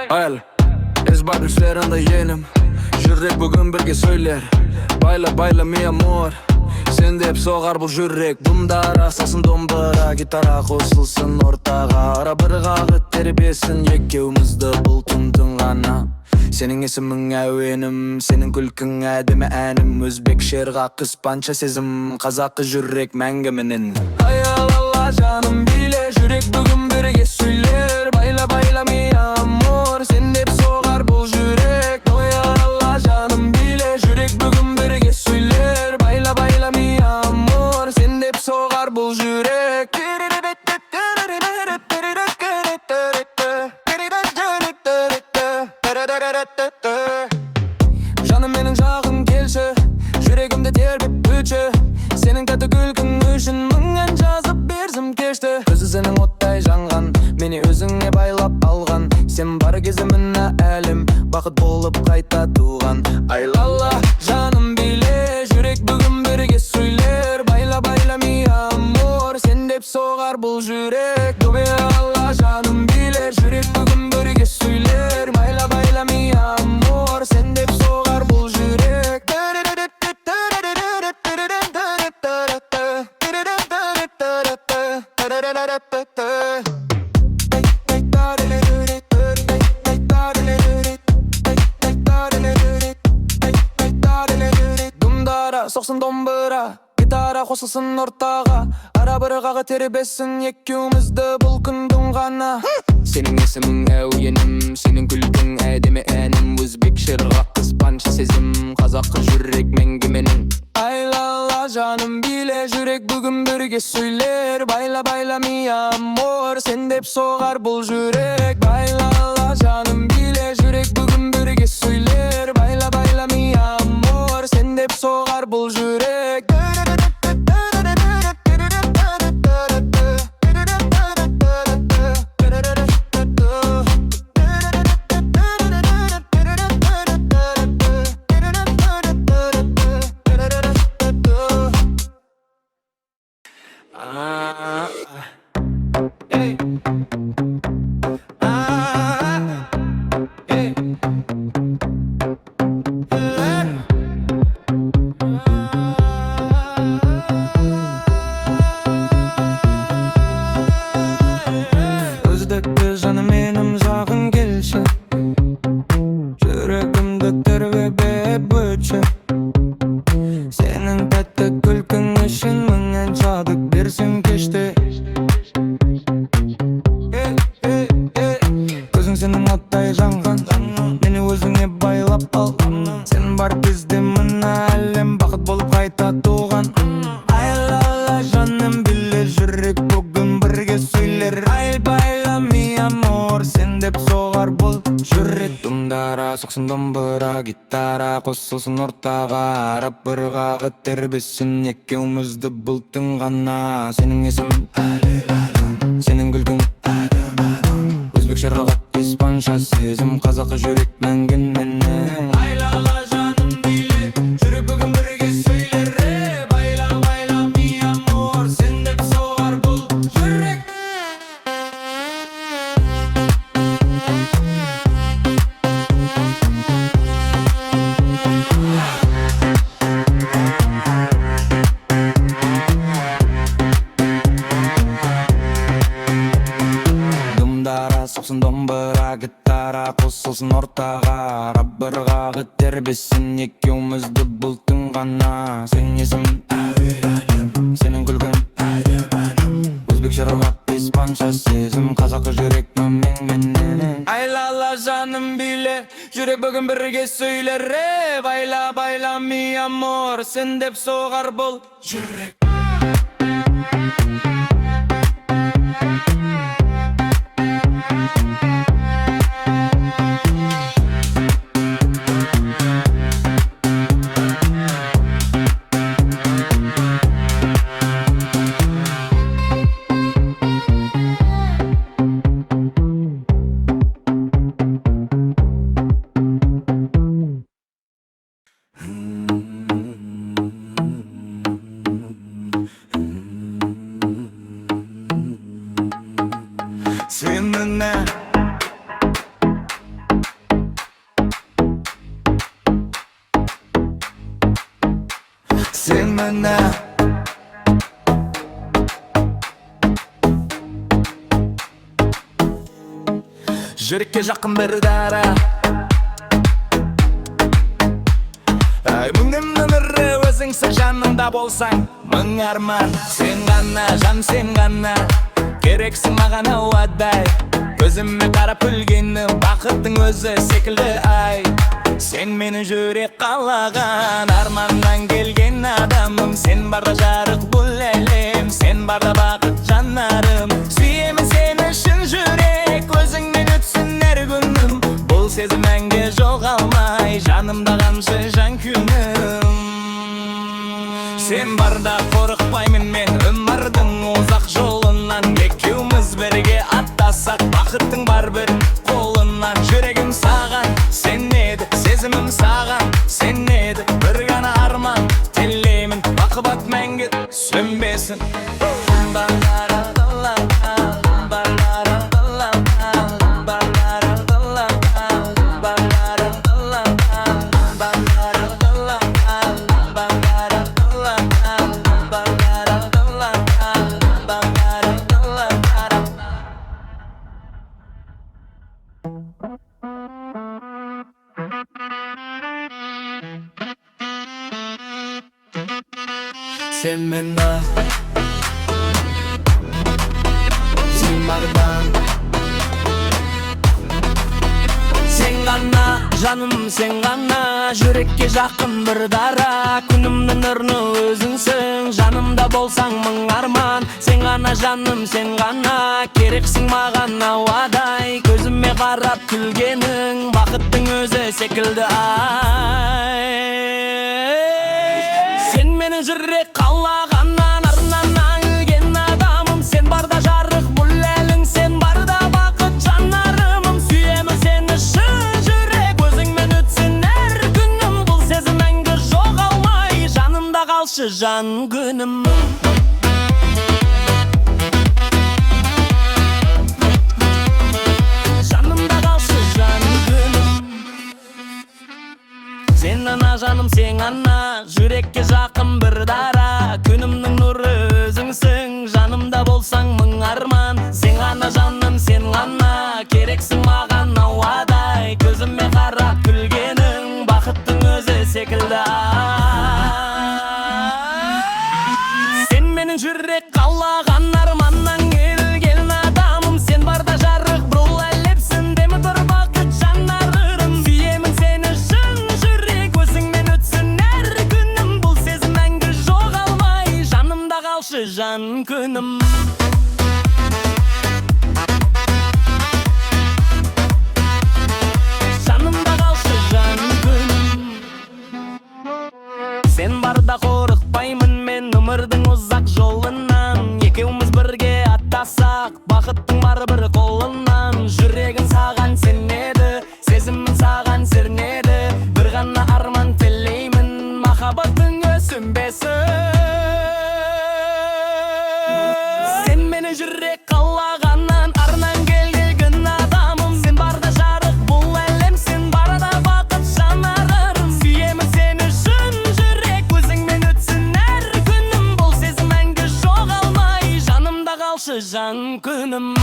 Hayal ezber düşlerinde yeğenim. Jürek bugün birge söyler. Bayla bayla mi amor. Sen de hep soğar bu jürek. Bunda arasasın dombara, gitara koşulsun ortağa. Ara bir kağıt terbiyesin yekevimizde bultundun gana. Senin ismin əvenim, senin külkün әдемі әнім. Özbek şerga kıspança sezim, kazakı jürek мәңгімінің. Hayal Allah canım bile, jürek bugün birge söyler. Bayla bayla mi amor, sen de hep soğar bu jürek. Hayal Allah canım bile, jürek bugün birge söyler. Bayla bayla mi amor, sen de hep soğar bu jürek. Canım benim жағын келші, жүрегімді тербеп өтші. Сенің тәтті күлкің үшін мың ән жазып берсім кешті. Көзі сенің оттай жанған, мені өзіңе байлап алған. Сен бар кезде мына әлем бақыт болып қайта туған. Айлала жаным биле, жүрек бүгін бірге сөйлер. Байла байла ми амор, сен деп соғар бұл жүрек. Алла жаным биле, жүрек бүгін бірге сөйлер. Байла байла ми amor, sen de hep soğar bu jürek. Dumdara soqsun dombıra, gitara қосылсын ортаға. Ара бір қағы тербесін екеумізді бұл күндің ғана. Senin ismin әуенім, senin күлкің әдемі әнім. Өзбек шерға kıspança sezim, kazakı jürek мәңгіменің. Aylala canım bile, jürek bugün бірге söyler. Bayla bayla mi amor, sen de hep soğar бұл jürek. Baylala canım bile, jürek bugün бірге söyler. Bayla bayla mi amor, sen de hep soğar бұл jürek. Özdekті жаным менің жағын келші, жүрегімді тербеп өтші. Сенің тәтті күлкің үшін мың ән жазып берсем кешті. Көзің сенің оттай жанған, мені өзіңе байлап ал. Сен бар кезде мына әлем бақыт болып қайта туған. Айлала жаным биле, жүрек бүгін бірге сөйлер. Байла ми amor, sen деп соғар бұл жүрек. Dumdara соқсын домбыра, гитара қосылсын ортаға. Арап бір қағы тербесін екеумізді бұл түн ғана. Сенің есімің әлем, сенің күлкің әдемі. Өзбек шерға испанша сезім, қазақы жүрек мәңгіменің. Айлала жаным биле, жүрек бүгін бірге сөйлер. Байла байла ми amor, sen деп соғар бұл жүрек. Соқсын домбыра, гитара қосылсын ортаға. Арап бір қағы тербесін екеумізді бұл түн ғана. Сенің есімің әуенім, сенің күлкің әдемі. Өзбек шерға испанша сезім, қазақы жүрек мәңгіменің. Айлала жаным биле, жүрек бүгін бірге сөйлер. Байла байла ми amor, sen деп соғар бұл жүрек. мені. Жүрекке жақын бір дара, мұңымның ірі өзіңсің, жанымда болсаң мың арман. Сен ғана, жан сен ғана, керексің маған ауадай. Көзіме қарап күлгенім бақыттың өзі секілді ай. Сен мені жүрек қалаған, арманнан келген адамым. Сен барда жарық бұл әлем, сен барда бақыт жанарым. Сүйемін сені шын жүрек, өзіңмен өтсін әр күнім. Бұл сезім мәңгі жоғалмай, жанымда қанша жан күнім. Сен барда қорықпаймын мен өмірдің ұзақ жолынан. Екеуміз бірге аттасақ бақыттың бар бір қолынан. Жүрегім саған сенеді, сезімім саған сенеді. Бір ғана арман тілеймін, махаббат мәңгі сөнбесін. Sen mені, сен бардан. Сен ғана, жаным сен ғана, жүрекке жақын бір дара. Күнімнің нұры өзіңсің, жанымда болсаң мың арман. Сен ғана жаным сен ғана, керексің маған ауадай. Көзіме қарап күлгенің бақыттың өзі секілді ай. Сен мені жүрек қалағаннан, арнан өлген адамым. Сен барда жарық бұл әлің, сен барда бақыт жанарымым. Сүйемін сені шын жүрек, өзіңмен өтсін әр күнім. Бұл сезім мәңгі жоғалмай, жанымда қалшы жан күнім. Жанымда қалшы жан күнім. Сен ғана жаным сен ғана, жүрекке жақын бір дара. Күнімнің нұры өзіңсің, жанымда болсаң мың арман. Сен ғана жаным сен ғана, керексің маған ауадай. Көзіме қарап күлгенің бақыттың өзі секілді ай. Сен менің жүрек қалаған, арманнан келген адамым. Сен барда жарық бұл әлемсің, демі тұр бақыт жанарым. Сүйемін сені шын жүрек, өзіңмен өтсін әр күнім. Бұл сезім мәңгі жоғалмай, жанымда қалшы жан күнім. Жанымда қалшы жан күнім. Сен барда қорықпаймын мен өмірдің ұзақ жолынан. Екеуміз бірге аттасақ бақыттың бар бір қолынан. Жүрегім саған сенеді, сезімім саған сернеді. Бір ғана арман тілеймін, махаббаттың сөнбесін. Сен мені жүрек қалағаннан, арнан келген адамым. Сен барда жарық бұл әлем, сен барда бақыт жанарым. Сүйемін сені шын жүрек, өзіңмен өтсін әр күнім. Бұл сезім мәңгі жоғалмай, жанымда қалшы жан күнім.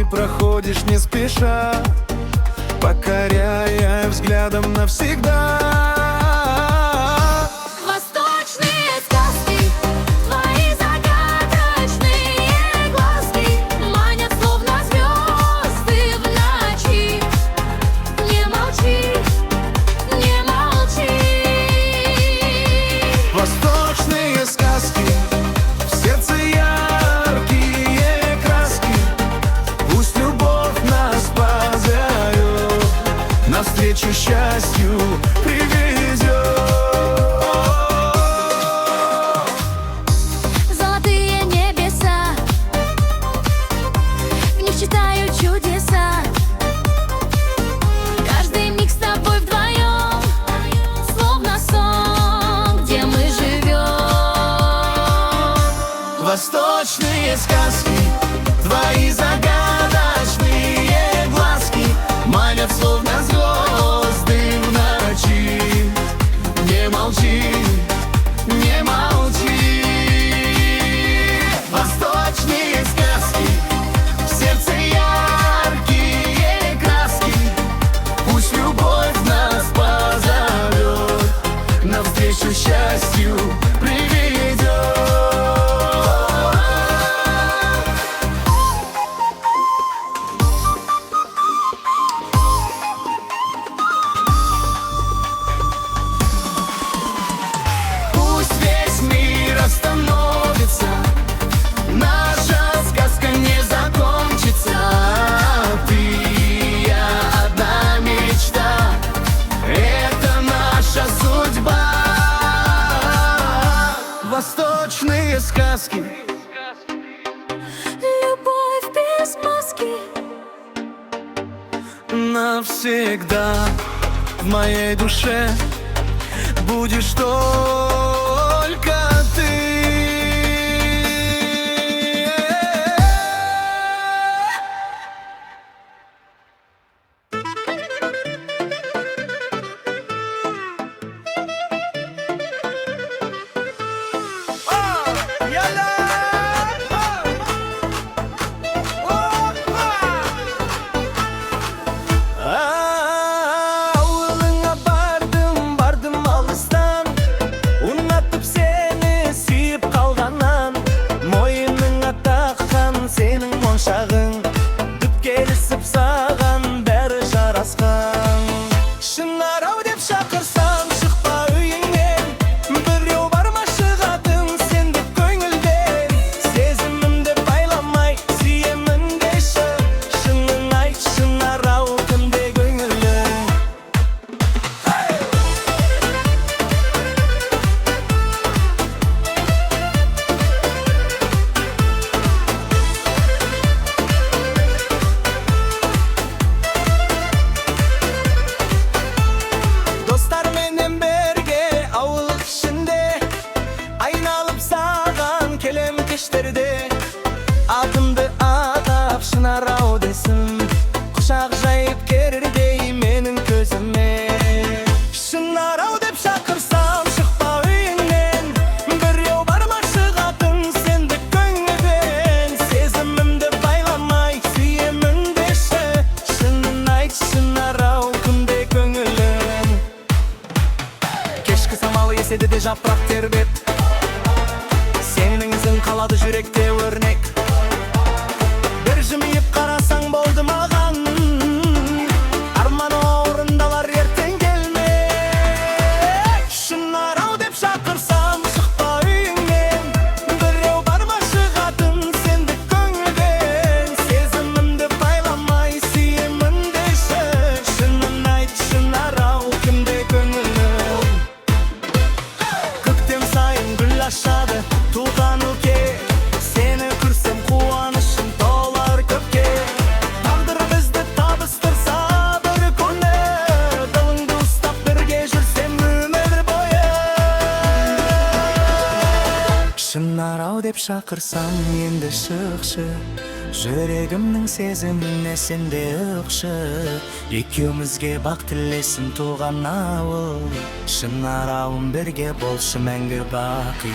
Проходишь не спеша, покоряя взглядом навсегда. Восточные сказки, твои загадочные глазки манят, словно звезды в ночи. Не молчи, не молчи. Восточные сказки. навстречу счастью привезет. Золотые небеса, в них читаю чудеса. Каждый миг с тобой вдвоем, словно сон, где мы живем. Восточные сказки, твои загадочные глазки манят, словно звезды в ночи. Не молчи, не молчи. Восточные сказки, в сердце яркие краски. Пусть любовь нас позовет, навстречу счастью приведет. Остановится, наша сказка не закончится. Ты и я, одна мечта, это наша судьба. Восточные сказки, Любовь без маски, навсегда в моей душе будешь только ты. Ауылыңа бардым алыстан, ұнатып сені сүйіп қалғаннан. Мойыныңа таққан сенің моншағың, түп келісіп саған бәрі жарасқан. Шынар ау деп шақырсам шықпа үйіңнен, біреу барма шығатын сенді көңілден. Сезімімді байламай сүйемін деші, шынын айт шынар ау кімде көңілің. Достарменен берге ауыл ішінде, айналып саған келем кештерде. Атымды атап шынар ау десім, құшақ жайып кердей менің көзіме. Шынар ау деп шақырсам шықпа үйіңнен, біреу барма шығатын сенді көңілден. Сезімімді байламай сүйемін деші, шынын айт шынар ау кімде көңілің. Кешкі самал еседі де жапырақ тербеп, сенің ізің қалады жүректе өрнек. Бір жымиып қарасаң болды маған, арман орындалар ертең келмек. Шынар ау деп шақырсам шықпа үйіңнен, біреу барма шығатын сенді көңілден. Сезімімді байламай сүйемін деші, шынын айт шынар ау кімде көңілің. Көктем сайын гүл ашады туған өлке, сені көрсем қуанышым толар көпке. Тағдыр бізді табыстырса бір күні, дылыңды ұстап бірге жүрсем өмір бойы. Шынар ау деп шақырсам енді шықшы, жүрегімнің сезіміне сенде ұқшы. Екеумізге бақ тілесін туған ауыл, шынар ауым бірге болшы мәңгі бақи.